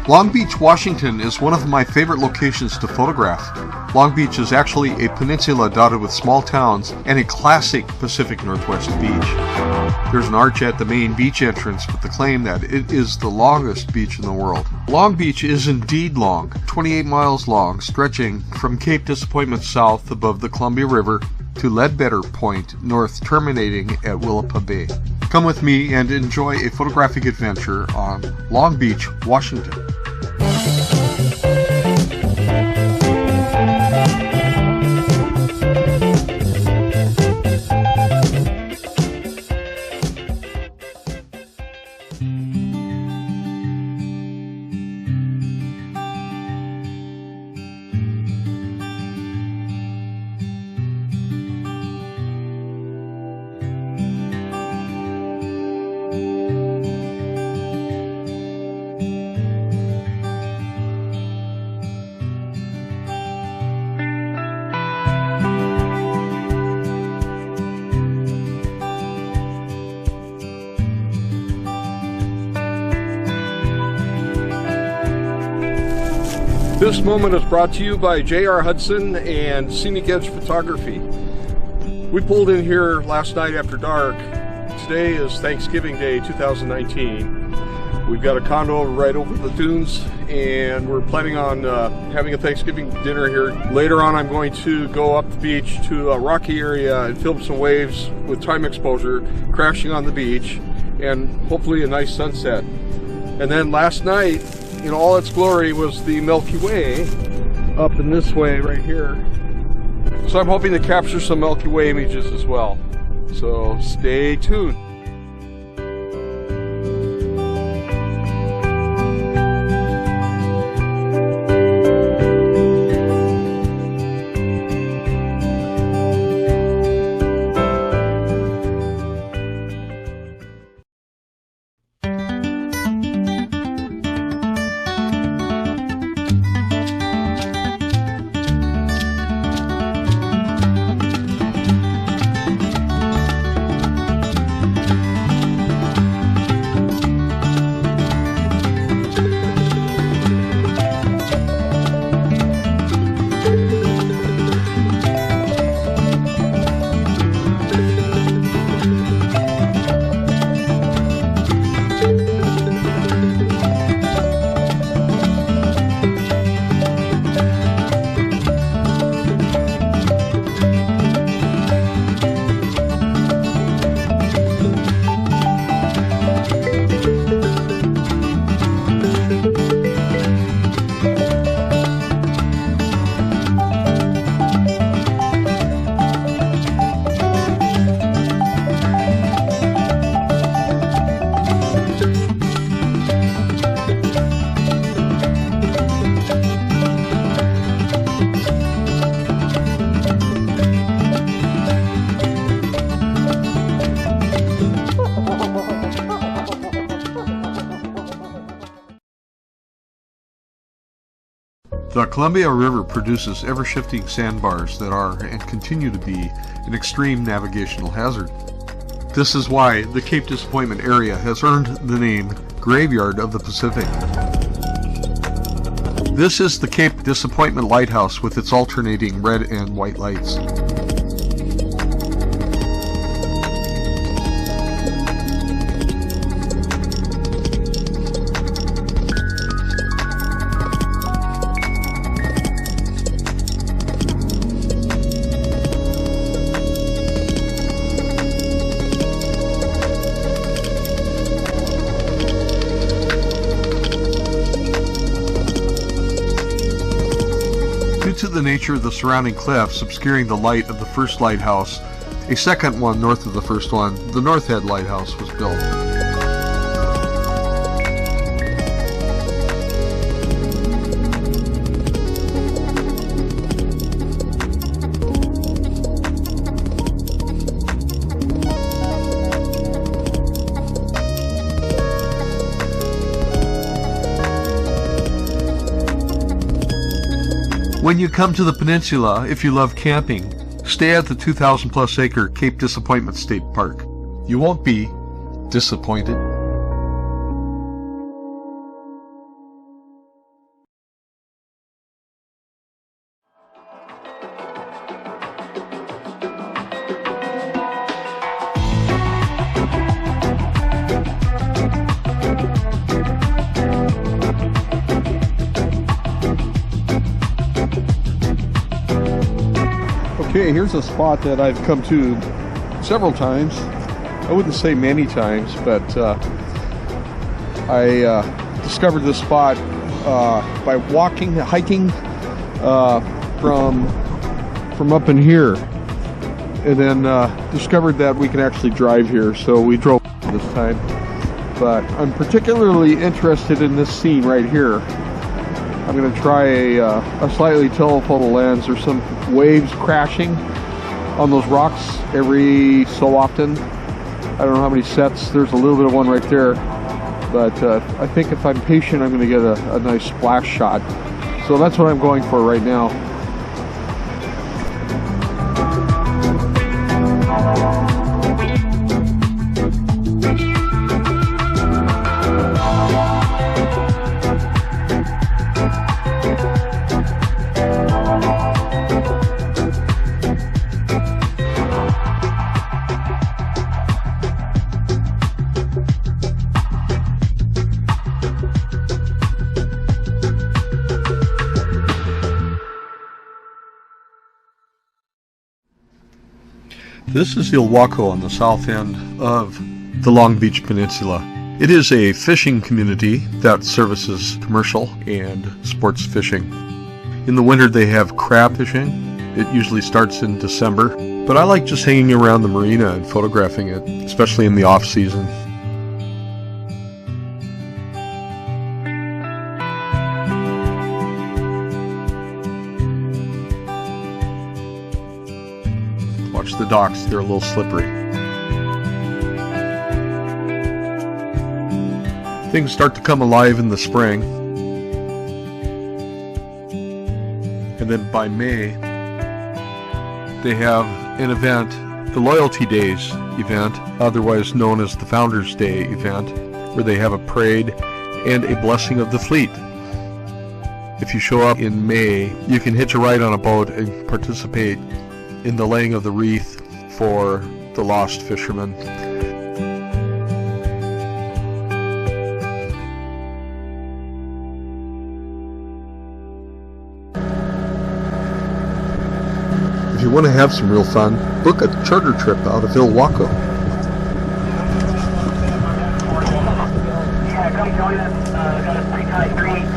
Long Beach, Washington is one of my favorite locations to photograph. Long Beach is actually a peninsula dotted with small towns and a classic Pacific Northwest beach. There's an arch at the main beach entrance with the claim that it is the longest beach in the world. Long Beach is indeed long, 28 miles long, stretching from Cape Disappointment south above the Columbia River to Ledbetter Point north, terminating at Willapa Bay. Come with me and enjoy a photographic adventure on Long Beach, Washington. This moment is brought to you by J.R. Hudson and Scenic Photography. We pulled in here last night after dark. Today is Thanksgiving Day 2019. We've got a condo right over the dunes and we're planning on having a Thanksgiving dinner here. Later on I'm going to go up the beach to a rocky area and film some waves with time exposure crashing on the beach and hopefully a nice sunset. And then last night, in all its glory, was the Milky Way up in this way right here. So I'm hoping to capture some Milky Way images as well. So stay tuned. The Columbia River produces ever-shifting sandbars that are, and continue to be, an extreme navigational hazard. This is why the Cape Disappointment area has earned the name Graveyard of the Pacific. This is the Cape Disappointment Lighthouse with its alternating red and white lights. Due to the nature of the surrounding cliffs obscuring the light of the first lighthouse, a second one north of the first one, the North Head Lighthouse, was built. When you come to the peninsula, if you love camping, stay at the 2,000 plus acre Cape Disappointment State Park. You won't be disappointed. Okay, here's a spot that I've come to several times. I wouldn't say many times, but I discovered this spot by hiking from up in here, and then discovered that we can actually drive here, so we drove this time. But I'm particularly interested in this scene right here. I'm going to try a slightly telephoto lens. There's some waves crashing on those rocks every so often. I don't know how many sets. There's a little bit of one right there. But I think if I'm patient, I'm going to get a nice splash shot. So that's what I'm going for right now. This is Ilwaco on the south end of the Long Beach Peninsula. It is a fishing community that services commercial and sports fishing. In the winter they have crab fishing. It usually starts in December, but I like just hanging around the marina and photographing it, especially in the off season. Watch the docks, they're a little slippery. Things start to come alive in the spring. And then by May, they have an event, the Loyalty Days event, otherwise known as the Founders Day event, where they have a parade and a blessing of the fleet. If you show up in May, you can hitch a ride on a boat and participate in the laying of the wreath for the lost fishermen. If you want to have some real fun, book a charter trip out of Ilwaco. Yeah, come join us. Got a pretty tight green.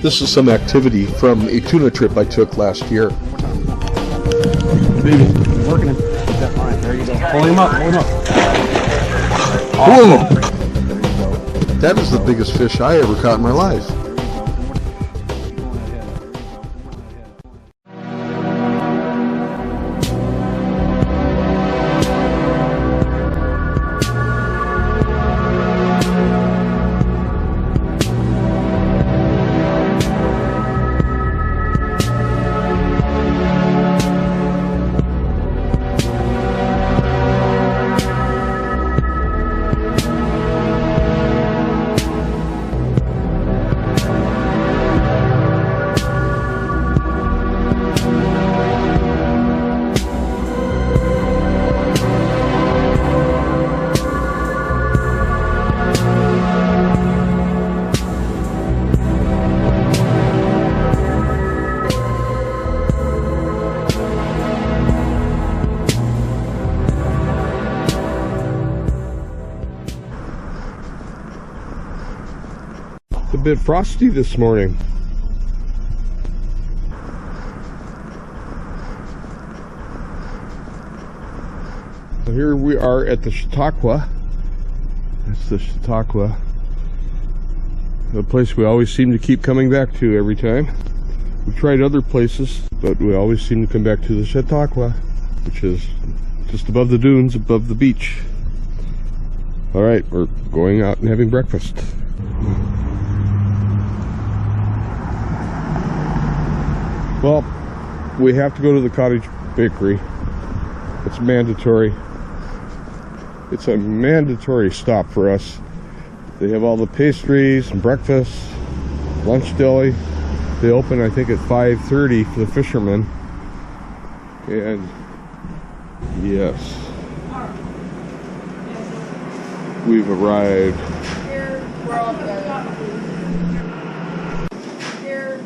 This is some activity from a tuna trip I took last year. Baby, working him. Keep that line. There you go. Hold him up. Hold him up. Awesome. That is the biggest fish I ever caught in my life. A bit frosty this morning. So here we are at the Chautauqua. That's the Chautauqua. The place we always seem to keep coming back to every time. We've tried other places, but we always seem to come back to the Chautauqua, which is just above the dunes, above the beach. Alright, we're going out and having breakfast. Well, we have to go to the Cottage Bakery. It's mandatory. It's a mandatory stop for us. They have all the pastries and breakfast, lunch deli. They open, I think, at 5:30 for the fishermen. And yes, we've arrived. Here, we're all good. Here.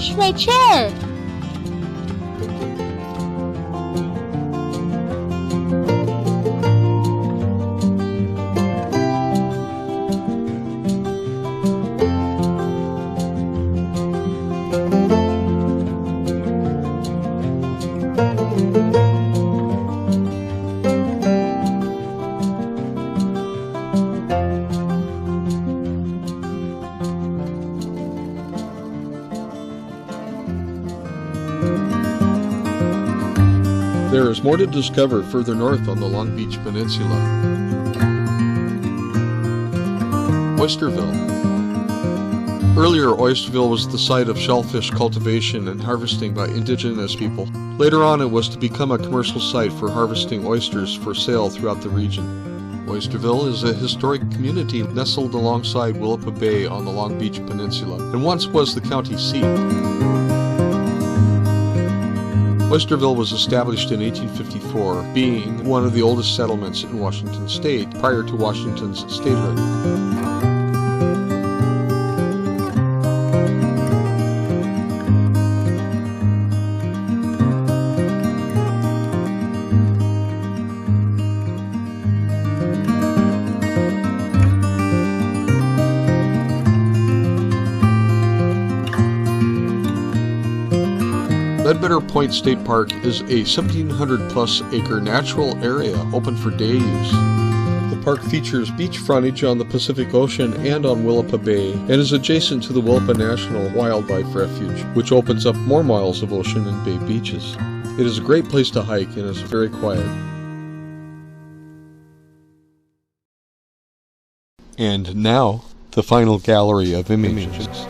gosh, my chair! There is more to discover further north on the Long Beach Peninsula. Oysterville. Earlier, Oysterville was the site of shellfish cultivation and harvesting by indigenous people. Later on, it was to become a commercial site for harvesting oysters for sale throughout the region. Oysterville is a historic community nestled alongside Willapa Bay on the Long Beach Peninsula, and once was the county seat. Oysterville was established in 1854, being one of the oldest settlements in Washington state prior to Washington's statehood. Ledbetter Point State Park is a 1,700-plus acre natural area open for day use. The park features beach frontage on the Pacific Ocean and on Willapa Bay, and is adjacent to the Willapa National Wildlife Refuge, which opens up more miles of ocean and bay beaches. It is a great place to hike and is very quiet. And now, the final gallery of images.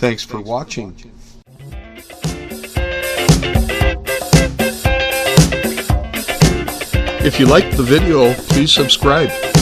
Thanks for watching. If you liked the video, please subscribe.